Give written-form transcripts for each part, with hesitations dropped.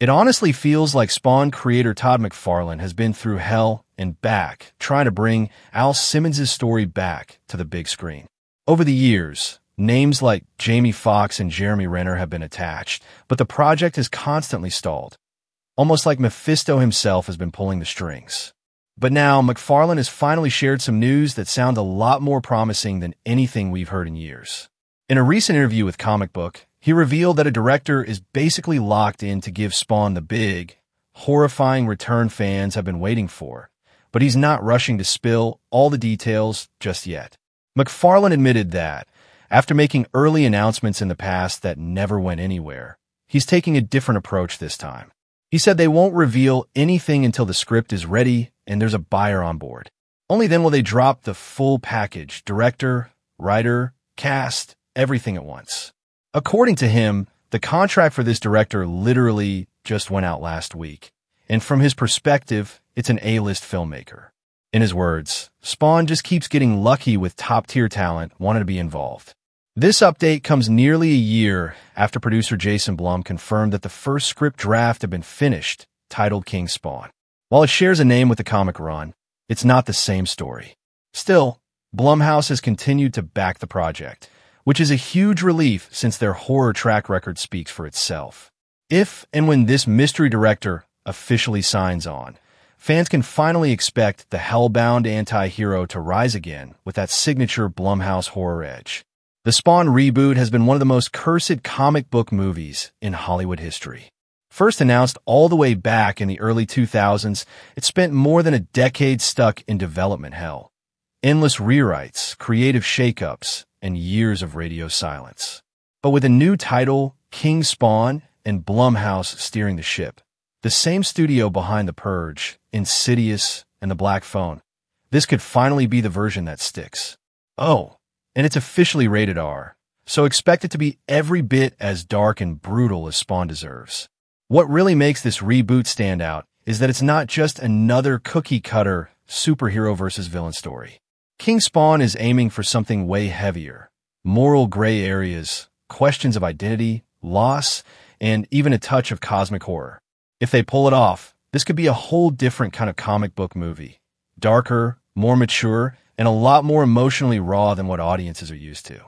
It honestly feels like Spawn creator Todd McFarlane has been through hell and back trying to bring Al Simmons' story back to the big screen. Over the years, names like Jamie Foxx and Jeremy Renner have been attached, but the project has constantly stalled. Almost like Mephisto himself has been pulling the strings. But now, McFarlane has finally shared some news that sound a lot more promising than anything we've heard in years. In a recent interview with Comic Book, he revealed that a director is basically locked in to give Spawn the big, horrifying return fans have been waiting for, but he's not rushing to spill all the details just yet. McFarlane admitted that, after making early announcements in the past that never went anywhere, he's taking a different approach this time. He said they won't reveal anything until the script is ready and there's a buyer on board. Only then will they drop the full package, director, writer, cast, everything at once. According to him, the contract for this director literally just went out last week, and from his perspective, it's an A-list filmmaker. In his words, Spawn just keeps getting lucky with top-tier talent wanting to be involved. This update comes nearly a year after producer Jason Blum confirmed that the first script draft had been finished, titled King Spawn. While it shares a name with the comic run, it's not the same story. Still, Blumhouse has continued to back the project, which is a huge relief since their horror track record speaks for itself. If and when this mystery director officially signs on, fans can finally expect the hellbound anti-hero to rise again with that signature Blumhouse horror edge. The Spawn reboot has been one of the most cursed comic book movies in Hollywood history. First announced all the way back in the early 2000s, it spent more than a decade stuck in development hell. Endless rewrites, creative shakeups, and years of radio silence. But with a new title, King Spawn, and Blumhouse steering the ship, the same studio behind The Purge, Insidious, and The Black Phone, this could finally be the version that sticks. Oh, and it's officially rated R, so expect it to be every bit as dark and brutal as Spawn deserves. What really makes this reboot stand out is that it's not just another cookie-cutter superhero versus villain story. King Spawn is aiming for something way heavier. Moral gray areas, questions of identity, loss, and even a touch of cosmic horror. If they pull it off, this could be a whole different kind of comic book movie. Darker, more mature, and a lot more emotionally raw than what audiences are used to.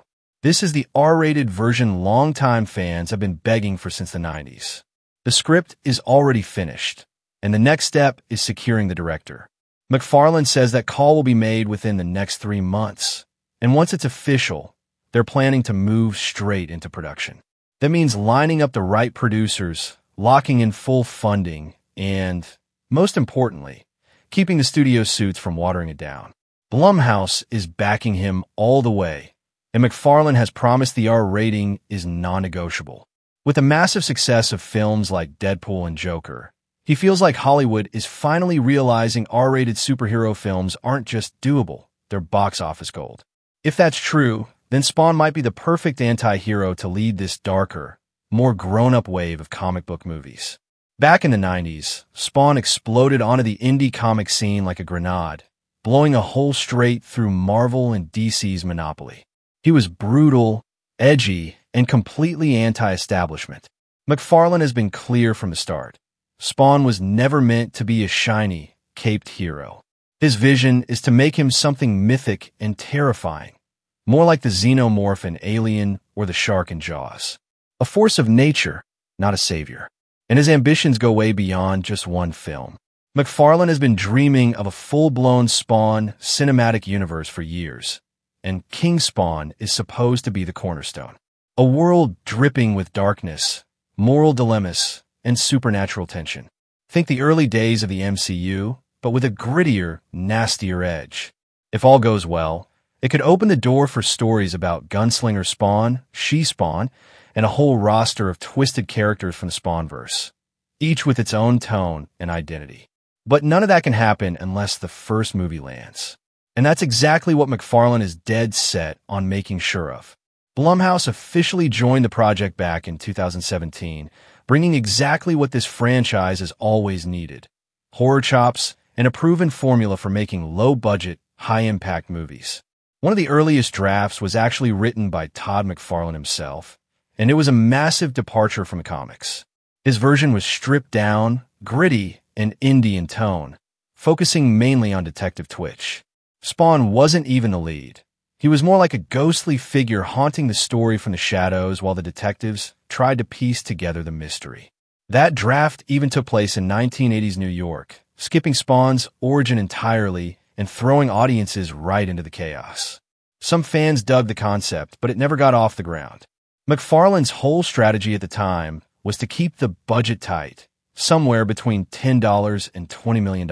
This is the R-rated version longtime fans have been begging for since the 90s. The script is already finished, and the next step is securing the director. McFarlane says that call will be made within the next 3 months, and once it's official, they're planning to move straight into production. That means lining up the right producers, locking in full funding, and, most importantly, keeping the studio suits from watering it down. Blumhouse is backing him all the way, and McFarlane has promised the R rating is non-negotiable. With the massive success of films like Deadpool and Joker, he feels like Hollywood is finally realizing R-rated superhero films aren't just doable, they're box office gold. If that's true, then Spawn might be the perfect anti-hero to lead this darker, more grown-up wave of comic book movies. Back in the 90s, Spawn exploded onto the indie comic scene like a grenade, blowing a hole straight through Marvel and DC's monopoly. He was brutal, edgy, and completely anti-establishment. McFarlane has been clear from the start. Spawn was never meant to be a shiny, caped hero. His vision is to make him something mythic and terrifying, more like the xenomorph in Alien or the shark in Jaws. A force of nature, not a savior. And his ambitions go way beyond just one film. McFarlane has been dreaming of a full-blown Spawn cinematic universe for years, and King Spawn is supposed to be the cornerstone. A world dripping with darkness, moral dilemmas, and supernatural tension. Think the early days of the MCU, but with a grittier, nastier edge. If all goes well, it could open the door for stories about Gunslinger Spawn, She-Spawn, and a whole roster of twisted characters from the Spawnverse, each with its own tone and identity. But none of that can happen unless the first movie lands. And that's exactly what McFarlane is dead set on making sure of. Blumhouse officially joined the project back in 2017, bringing exactly what this franchise has always needed: horror chops and a proven formula for making low-budget, high-impact movies. One of the earliest drafts was actually written by Todd McFarlane himself, and it was a massive departure from the comics. His version was stripped down, gritty, and indie in tone, focusing mainly on Detective Twitch. Spawn wasn't even the lead. He was more like a ghostly figure haunting the story from the shadows while the detectives tried to piece together the mystery. That draft even took place in 1980s New York, skipping Spawn's origin entirely and throwing audiences right into the chaos. Some fans dug the concept, but it never got off the ground. McFarlane's whole strategy at the time was to keep the budget tight, somewhere between $10 and $20 million.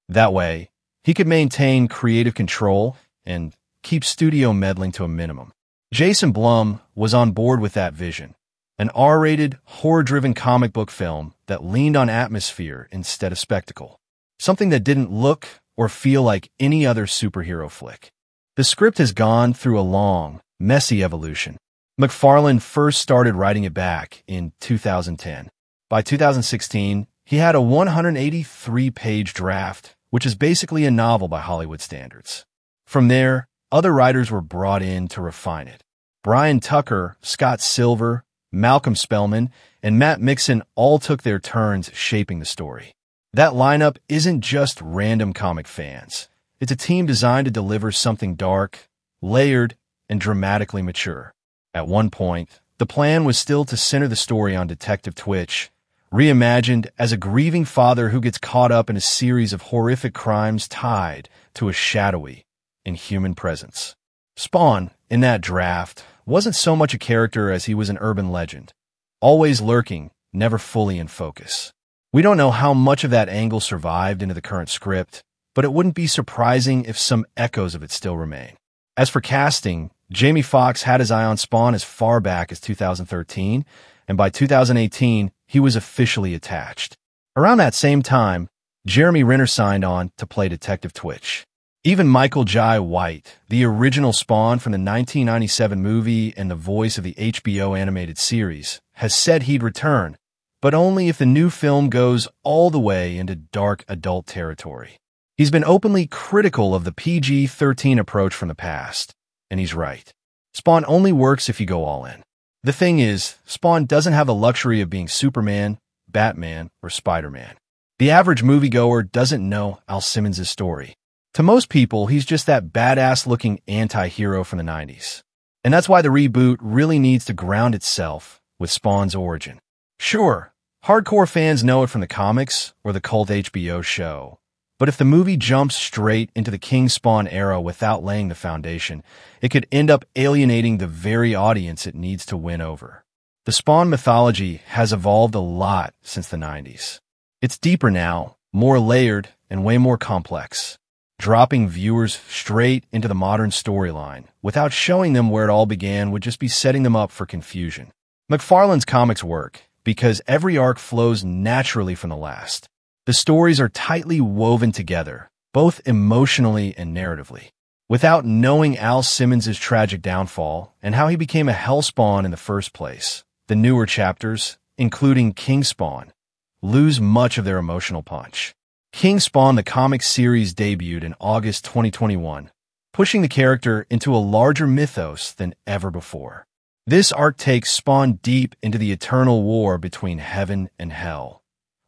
That way, he could maintain creative control and keep studio meddling to a minimum. Jason Blum was on board with that vision, an R-rated, horror-driven comic book film that leaned on atmosphere instead of spectacle, something that didn't look or feel like any other superhero flick. The script has gone through a long, messy evolution. McFarlane first started writing it back in 2010. By 2016, he had a 183-page draft, which is basically a novel by Hollywood standards. From there, other writers were brought in to refine it. Brian Tucker, Scott Silver, Malcolm Spellman, and Matt Mixon all took their turns shaping the story. That lineup isn't just random comic fans. It's a team designed to deliver something dark, layered, and dramatically mature. At one point, the plan was still to center the story on Detective Twitch, reimagined as a grieving father who gets caught up in a series of horrific crimes tied to a shadowy, inhuman presence. Spawn, in that draft, wasn't so much a character as he was an urban legend, always lurking, never fully in focus. We don't know how much of that angle survived into the current script, but it wouldn't be surprising if some echoes of it still remain. As for casting, Jamie Foxx had his eye on Spawn as far back as 2013, and by 2018, he was officially attached. Around that same time, Jeremy Renner signed on to play Detective Twitch. Even Michael Jai White, the original Spawn from the 1997 movie and the voice of the HBO animated series, has said he'd return, but only if the new film goes all the way into dark adult territory. He's been openly critical of the PG-13 approach from the past, and he's right. Spawn only works if you go all in. The thing is, Spawn doesn't have the luxury of being Superman, Batman, or Spider-Man. The average moviegoer doesn't know Al Simmons' story. To most people, he's just that badass-looking anti-hero from the 90s. And that's why the reboot really needs to ground itself with Spawn's origin. Sure, hardcore fans know it from the comics or the cult HBO show. But if the movie jumps straight into the King Spawn era without laying the foundation, it could end up alienating the very audience it needs to win over. The Spawn mythology has evolved a lot since the 90s. It's deeper now, more layered, and way more complex, dropping viewers straight into the modern storyline without showing them where it all began would just be setting them up for confusion. McFarlane's comics work because every arc flows naturally from the last. The stories are tightly woven together, both emotionally and narratively. Without knowing Al Simmons' tragic downfall and how he became a Hellspawn in the first place, the newer chapters, including King Spawn, lose much of their emotional punch. King Spawn, the comic series, debuted in August 2021, pushing the character into a larger mythos than ever before. This arc takes Spawn deep into the eternal war between heaven and hell,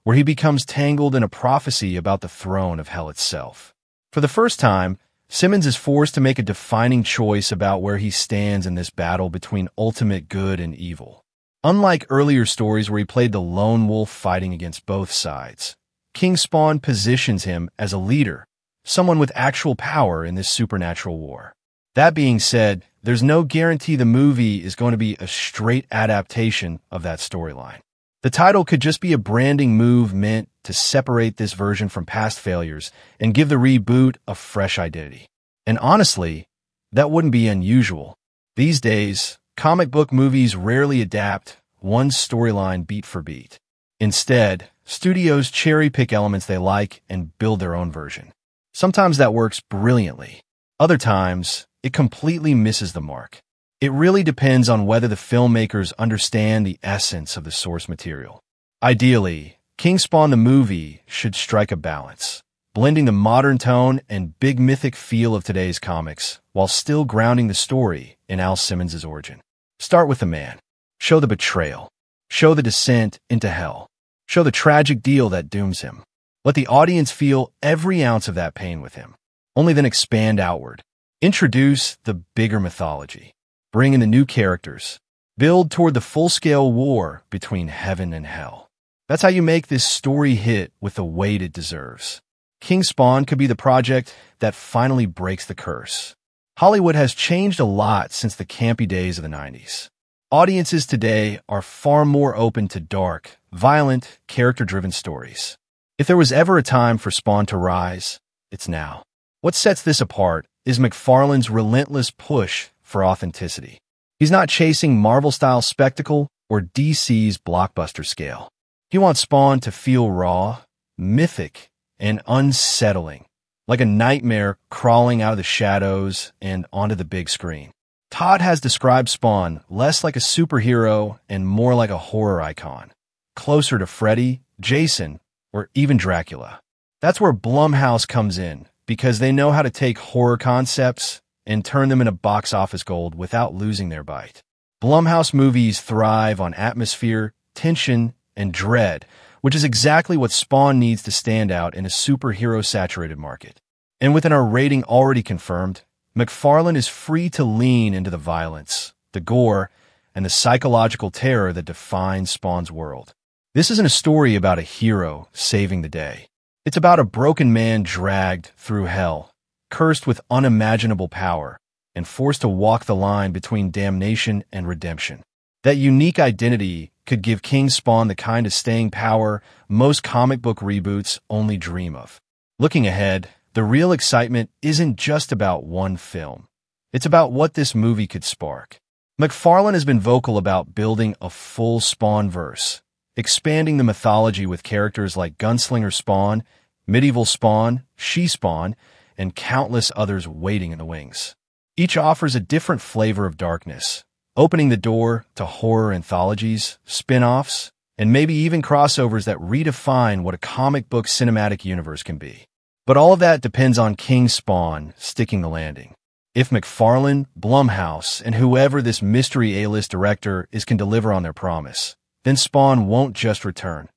where he becomes tangled in a prophecy about the throne of hell itself. For the first time, Simmons is forced to make a defining choice about where he stands in this battle between ultimate good and evil. Unlike earlier stories where he played the lone wolf fighting against both sides, King Spawn positions him as a leader, someone with actual power in this supernatural war. That being said, there's no guarantee the movie is going to be a straight adaptation of that storyline. The title could just be a branding move meant to separate this version from past failures and give the reboot a fresh identity. And honestly, that wouldn't be unusual. These days, comic book movies rarely adapt one storyline beat for beat. Instead, studios cherry-pick elements they like and build their own version. Sometimes that works brilliantly. Other times, it completely misses the mark. It really depends on whether the filmmakers understand the essence of the source material. Ideally, King Spawn the movie should strike a balance, blending the modern tone and big mythic feel of today's comics while still grounding the story in Al Simmons' origin. Start with the man. Show the betrayal. Show the descent into hell. Show the tragic deal that dooms him. Let the audience feel every ounce of that pain with him. Only then expand outward. Introduce the bigger mythology. Bring in the new characters. Build toward the full-scale war between heaven and hell. That's how you make this story hit with the weight it deserves. King Spawn could be the project that finally breaks the curse. Hollywood has changed a lot since the campy days of the 90s. Audiences today are far more open to dark, violent, character-driven stories. If there was ever a time for Spawn to rise, it's now. What sets this apart is McFarlane's relentless push for authenticity. He's not chasing Marvel-style spectacle or DC's blockbuster scale. He wants Spawn to feel raw, mythic, and unsettling, like a nightmare crawling out of the shadows and onto the big screen. Todd has described Spawn less like a superhero and more like a horror icon, closer to Freddy, Jason, or even Dracula. That's where Blumhouse comes in, because they know how to take horror concepts and turn them into box office gold without losing their bite. Blumhouse movies thrive on atmosphere, tension, and dread, which is exactly what Spawn needs to stand out in a superhero-saturated market. And with an R rating already confirmed, McFarlane is free to lean into the violence, the gore, and the psychological terror that defines Spawn's world. This isn't a story about a hero saving the day. It's about a broken man dragged through hell, cursed with unimaginable power, and forced to walk the line between damnation and redemption. That unique identity could give King Spawn the kind of staying power most comic book reboots only dream of. Looking ahead, the real excitement isn't just about one film. It's about what this movie could spark. McFarlane has been vocal about building a full Spawn-verse, expanding the mythology with characters like Gunslinger Spawn, Medieval Spawn, She-Spawn, and countless others waiting in the wings. Each offers a different flavor of darkness, opening the door to horror anthologies, spin-offs, and maybe even crossovers that redefine what a comic book cinematic universe can be. But all of that depends on King Spawn sticking the landing. If McFarlane, Blumhouse, and whoever this mystery A-list director is can deliver on their promise, then Spawn won't just return.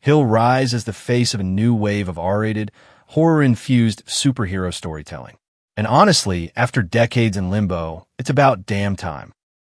He'll rise as the face of a new wave of R-rated, horror-infused superhero storytelling. And honestly, after decades in limbo, it's about damn time.